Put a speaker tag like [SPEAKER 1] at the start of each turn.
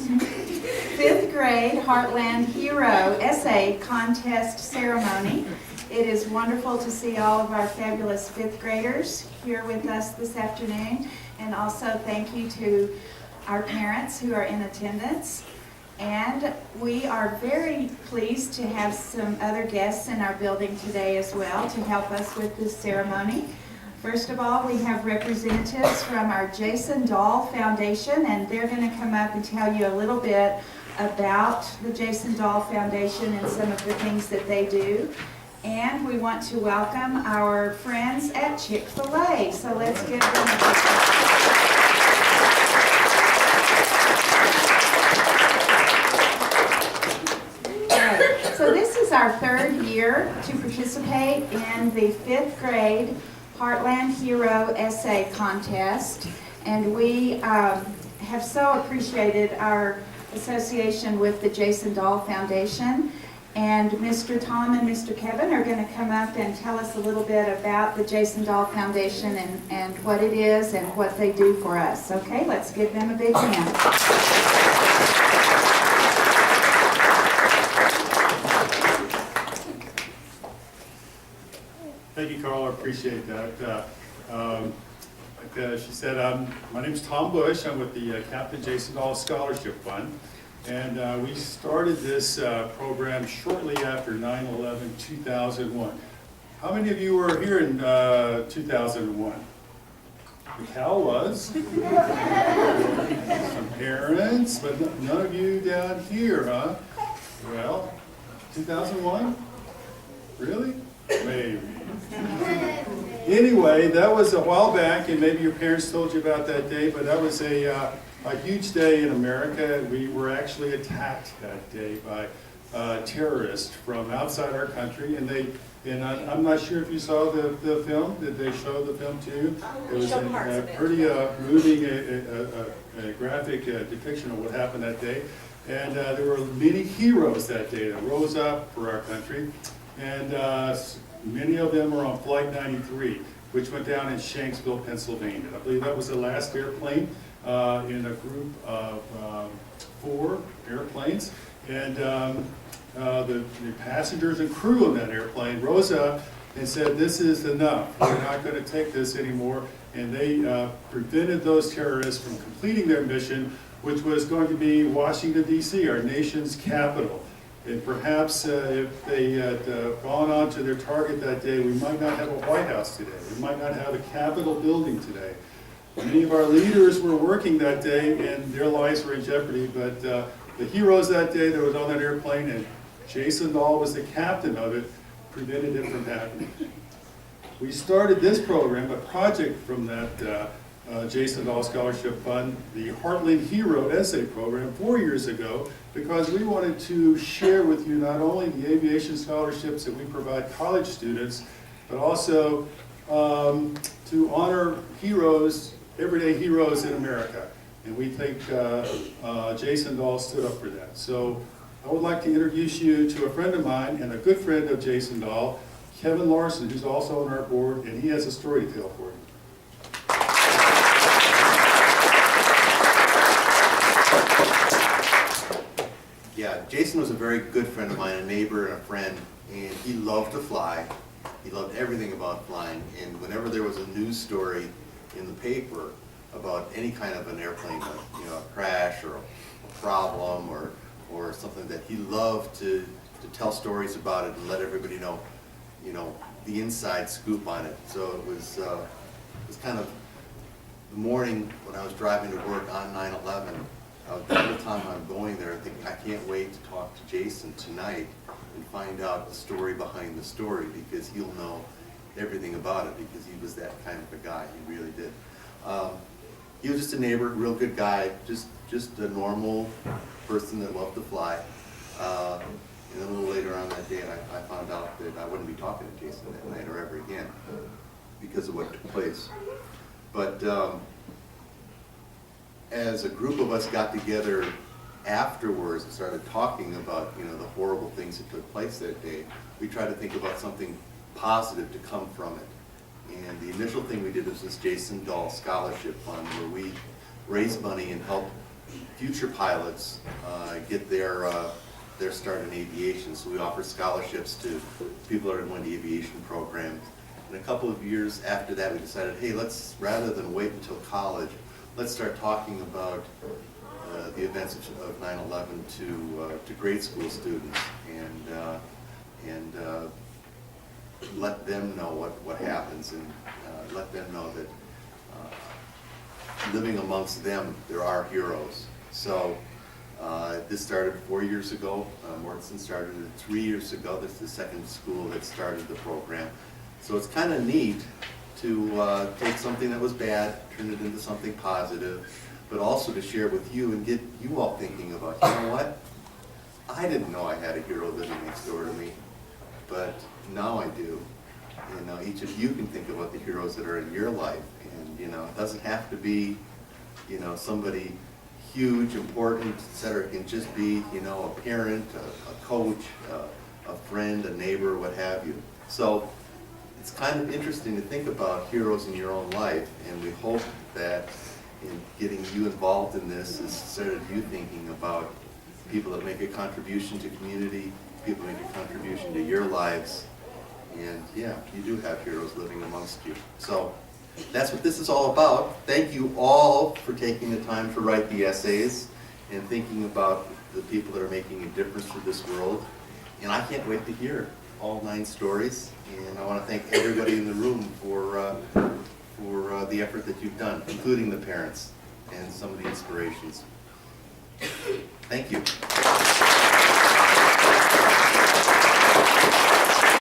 [SPEAKER 1] fifth grade Heartland Hero Essay Contest Ceremony. It is wonderful to see all of our fabulous fifth graders here with us this afternoon. And also thank you to our parents who are in attendance. And we are very pleased to have some other guests in our building today as well to help us with this ceremony. First of all, we have representatives from our Jason Dahl Foundation, and they're going to come up and tell you a little bit about the Jason Dahl Foundation and some of the things that they do. And we want to welcome our friends at Chick-fil-A. So let's give them a So this is our third year to participate in the fifth grade Heartland Hero Essay Contest, and we have so appreciated our association with the Jason Dahl Foundation. And Mr. Tom and Mr. Kevin are going to come up and tell us a little bit about the Jason Dahl Foundation and what it is and what they do for us. Okay, let's give them a big hand.
[SPEAKER 2] Thank you, Carl. I appreciate that. Like she said, my name is Tom Bush. I'm with the Captain Jason Dahl Scholarship Fund. And we started this program shortly after 9/11/2001. How many of you were here in 2001? The Cal was. Some parents, but none of you down here, huh? Well, 2001? Really? Maybe. Anyway, that was a while back, and maybe your parents told you about that day, but that was a huge day in America. We were actually attacked that day by terrorists from outside our country, and I'm not sure if you saw the film. Did they show the film to you? It was a pretty moving, a graphic depiction of what happened that day. And there were many heroes that day that rose up for our country. And many of them were on Flight 93, which went down in Shanksville, Pennsylvania. I believe that was the last airplane in a group of 4 airplanes. And the passengers and crew on that airplane rose up and said, "This is enough. We're not going to take this anymore." And they prevented those terrorists from completing their mission, which was going to be Washington, D.C., our nation's capital. And perhaps if they had gone on to their target that day, we might not have a White House today. We might not have a Capitol building today. Many of our leaders were working that day, and their lives were in jeopardy. But the heroes that day that was on that airplane, and Jason Dahl was the captain of it, prevented it from happening. We started this program, a project from that Jason Dahl Scholarship Fund, the Heartland Hero Essay Program, 4 years ago, because we wanted to share with you not only the aviation scholarships that we provide college students, but also to honor heroes, everyday heroes in America. And we think Jason Dahl stood up for that. So I would like to introduce you to a friend of mine and a good friend of Jason Dahl, Kevin Larson, who's also on our board, and he has a story to tell for you.
[SPEAKER 3] Yeah, Jason was a very good friend of mine, a neighbor and a friend, and he loved to fly. He loved everything about flying, and whenever there was a news story in the paper about any kind of an airplane, a crash or a problem or something, that he loved to tell stories about it and let everybody know, the inside scoop on it. So it was kind of the morning when I was driving to work on 9/11. The whole time I'm going there, I think I can't wait to talk to Jason tonight and find out the story behind the story, because he'll know everything about it, because he was that kind of a guy. He really did. He was just a neighbor, real good guy, just a normal person that loved to fly. And then a little later on that day, I found out that I wouldn't be talking to Jason that night or ever again because of what took place. But as a group of us got together afterwards and started talking about the horrible things that took place that day, we tried to think about something positive to come from it. And the initial thing we did was this Jason Dahl Scholarship Fund, where we raise money and help future pilots get their start in aviation. So we offer scholarships to people that are going to the aviation program. And a couple of years after that, we decided, hey, let's, rather than wait until college, let's start talking about the events of 9/11 to grade school students and let them know what happens, and let them know that living amongst them, there are heroes. So this started 4 years ago. Mortensen started it 3 years ago. This is the second school that started the program. So it's kind of neat to take something that was bad, turn it into something positive, but also to share with you and get you all thinking about, you know what? I didn't know I had a hero living next door to me, but now I do. You know, each of you can think about the heroes that are in your life, and you know, it doesn't have to be, you know, somebody huge, important, etc. It can just be, you know, a parent, a coach, a friend, a neighbor, what have you. So it's kind of interesting to think about heroes in your own life, and we hope that in getting you involved in this has started you thinking about people that make a contribution to community, people that make a contribution to your lives, and yeah, you do have heroes living amongst you. So that's what this is all about. Thank you all for taking the time to write the essays and thinking about the people that are making a difference to this world. And I can't wait to hear all 9 stories. And I want to thank everybody in the room for the effort that you've done, including the parents and some of the inspirations. Thank you.